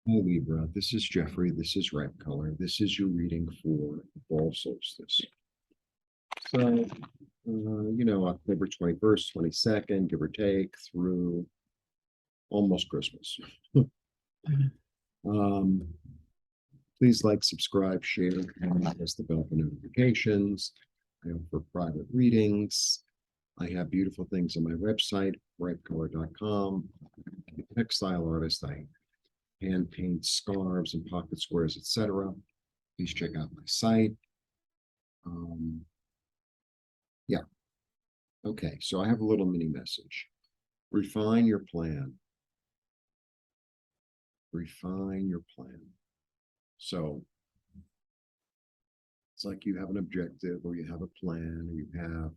Hi Libra, this is Jeffrey. This is Ripecolor. This is your reading for the fall solstice. So, October 21st, 22nd, give or take, through almost Christmas. um, Please like, subscribe, share, and press the bell for notifications. I offer private readings. I have beautiful things on my website, ripecolor.com. I'm a textile artist. I hand paint scarves and pocket squares, etc. Please check out my site. Um, yeah, okay, so I have a little mini message. Refine your plan. Refine your plan. So it's like you have an objective or you have a plan or you have,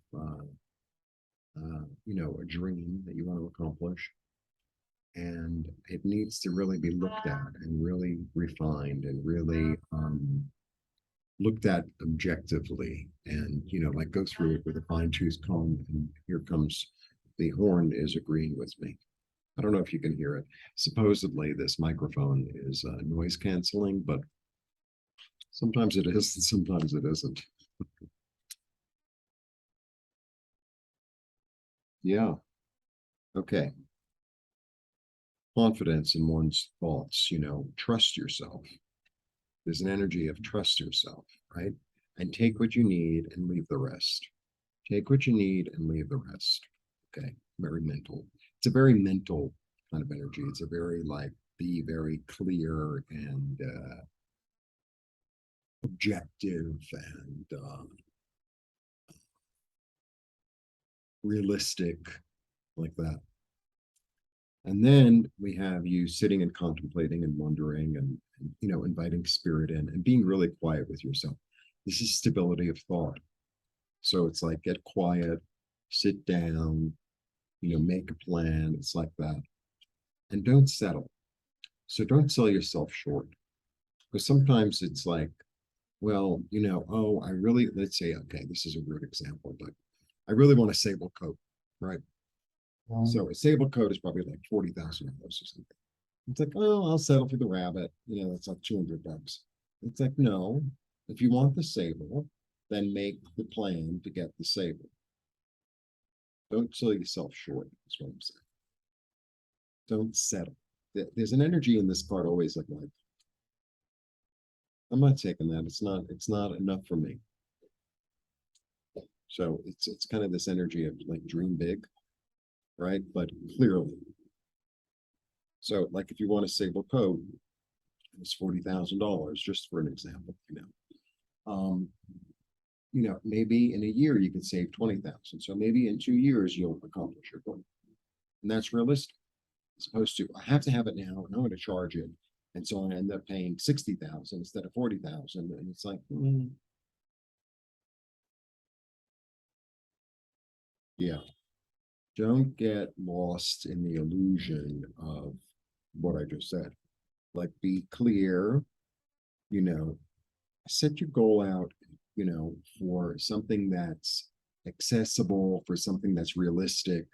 a dream that you want to accomplish. And it needs to really be looked at and really refined and really looked at objectively and like go through it with a fine-tooth comb. And here comes the horn is agreeing with me. I don't know if you can hear it. Supposedly this microphone is noise canceling, but sometimes it is and sometimes it isn't. Yeah, okay. Confidence in one's thoughts, trust yourself. There's an energy of trust yourself, right? And take what you need and leave the rest. Take what you need and leave the rest. Okay, very mental. It's a very mental kind of energy. It's a very like be very clear and objective and realistic, like that. And then we have you sitting and contemplating and wondering and inviting spirit in and being really quiet with yourself. This is stability of thought. So it's like get quiet, sit down, make a plan. It's like that. And don't settle. So don't sell yourself short. Because sometimes it's like, well, oh, I really, let's say, okay, this is a weird example, but I really want a sable coat, right? So a sable coat is probably like $40,000 or something. It's like, oh, I'll settle for the rabbit. It's like $200. It's like, no, if you want the sable, then make the plan to get the sable. Don't sell yourself short, is what I'm saying. Don't settle. There's an energy in this card always like, I'm not taking that. It's not enough for me. So it's kind of this energy of like dream big, right? But clearly. So like if you want a sable coat, it's $40,000, just for an example, maybe in a year you could save 20,000. So maybe in 2 years you'll accomplish your goal. And that's realistic. As opposed to I have to have it now and I'm going to charge it. And so I end up paying 60,000 instead of 40,000. And it's like, yeah. Don't get lost in the illusion of what I just said. Like be clear, you know, set your goal out, for something that's accessible, for something that's realistic,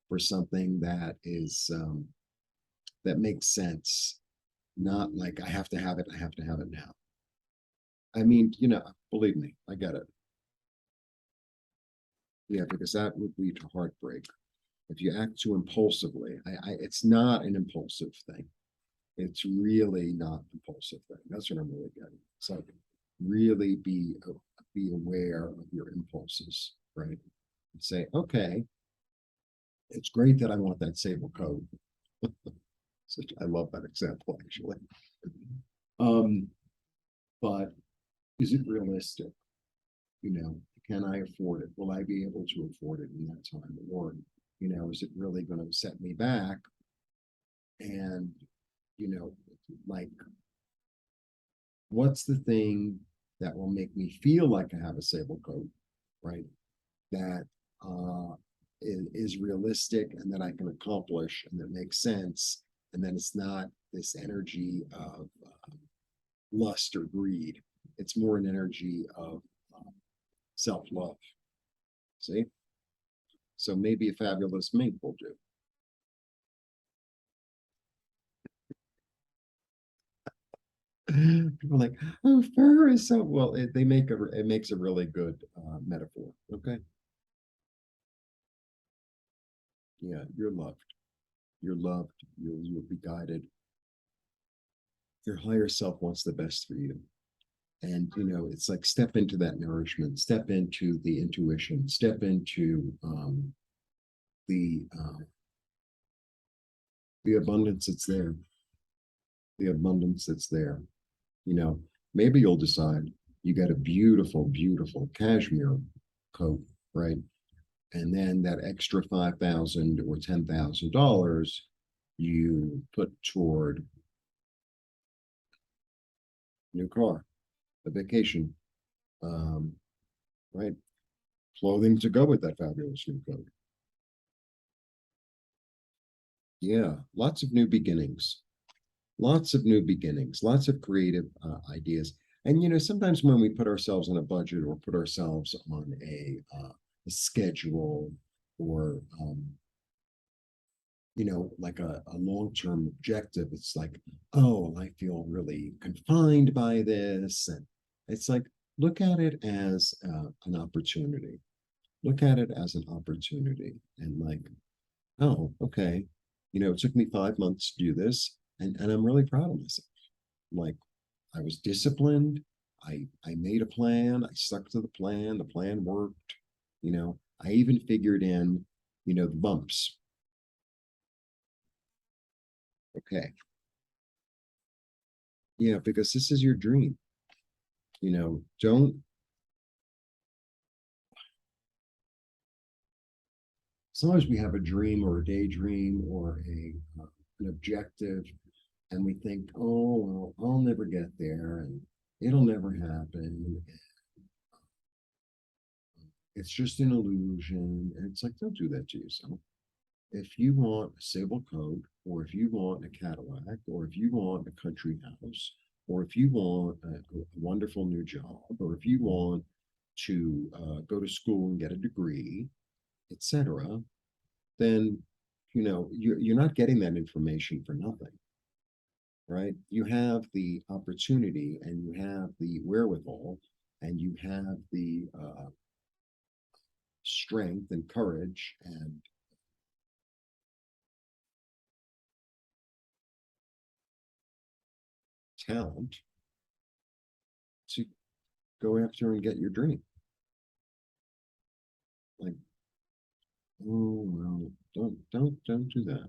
for something that is that makes sense. Not like I have to have it, I have to have it now. I mean, believe me, I get it. Yeah, because that would lead to heartbreak. If you act too impulsively, it's not an impulsive thing. It's really not an impulsive thing. That's what I'm really getting. It's like really be aware of your impulses, right? And say, okay, it's great that I want that sable coat. I love that example actually. Um, but is it realistic? Can I afford it? Will I be able to afford it in that time? Or, is it really going to set me back? And, you know, like, what's the thing that will make me feel like I have a sable coat, right? That is realistic and that I can accomplish and that makes sense. And then it's not this energy of lust or greed. It's more an energy of self-love. See? So maybe a fabulous mink will do. People are like, oh, fur is so well. They make it makes a really good metaphor. Okay, yeah, you're loved. You're loved. You'll be guided. Your higher self wants the best for you. And it's like step into that nourishment, step into the intuition, step into the abundance that's there, the abundance that's there. you know Maybe you'll decide you got a beautiful, beautiful cashmere coat, right? And then that extra 5,000 or $10,000 you put toward new car, a vacation, um, right? Clothing to go with that fabulous new coat. Yeah, lots of new beginnings, lots of new beginnings, lots of creative ideas. And sometimes when we put ourselves on a budget or put ourselves on a schedule, or like a long-term objective, it's like, oh, I feel really confined by this. And it's like, look at it as an opportunity. Look at it as an opportunity, and like, oh, okay, it took me 5 months to do this, and I'm really proud of myself. Like, I was disciplined. I made a plan. I stuck to the plan. The plan worked. I even figured in, the bumps. Okay. Yeah, because this is your dream. Don't As long as we have a dream or a daydream or an objective, and we think, oh, well, I'll never get there, and it'll never happen. It's just an illusion. And it's like, don't do that to yourself. If you want a sable coat, or if you want a Cadillac, or if you want a country house, or if you want a wonderful new job, or if you want to go to school and get a degree, etc., then you're not getting that information for nothing, right? You have the opportunity, and you have the wherewithal, and you have the strength and courage and talent to go after and get your dream. Like, oh well, don't do that.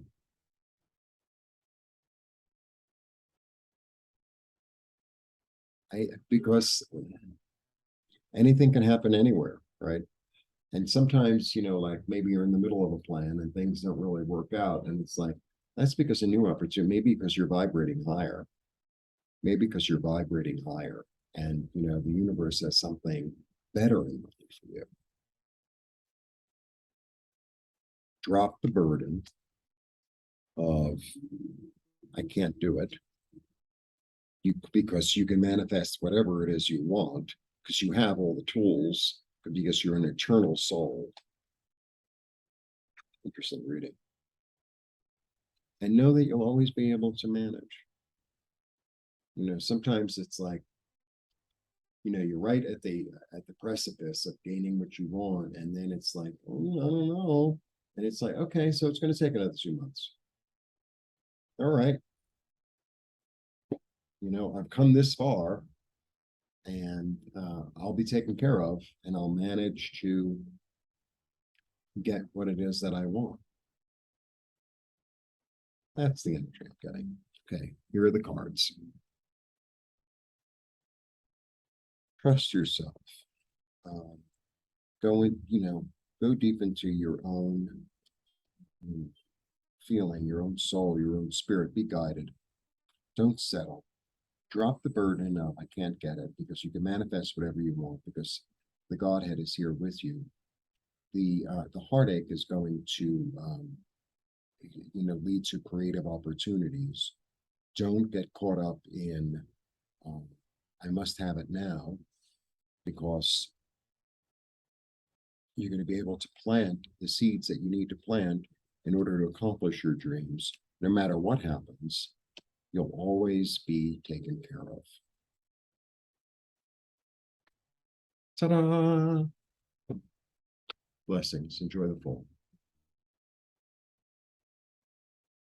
Because anything can happen anywhere, right? And sometimes, like maybe you're in the middle of a plan and things don't really work out, and it's like, that's because a new opportunity, maybe because you're vibrating higher, maybe because you're vibrating higher, and the universe has something better in mind for you. Drop the burden of I can't do it, because you can manifest whatever it is you want, because you have all the tools, because you're an eternal soul. Interesting reading. And know that you'll always be able to manage. Sometimes it's like, you're right at the precipice of gaining what you want, and then it's like, oh, I don't know. And it's like, okay, so it's going to take another 2 months. All right. I've come this far, and I'll be taken care of, and I'll manage to get what it is that I want. That's the energy I'm getting. Okay, here are the cards. Trust yourself. Um, go in, go deep into your own feeling, your own soul, your own spirit. Be guided. Don't settle. Drop the burden of I can't get it, because you can manifest whatever you want, because the Godhead is here with you. The heartache is going to lead to creative opportunities. Don't get caught up in um, I must have it now, because you're going to be able to plant the seeds that you need to plant in order to accomplish your dreams, no matter what happens. You'll always be taken care of. Ta-da! Blessings. Enjoy the full.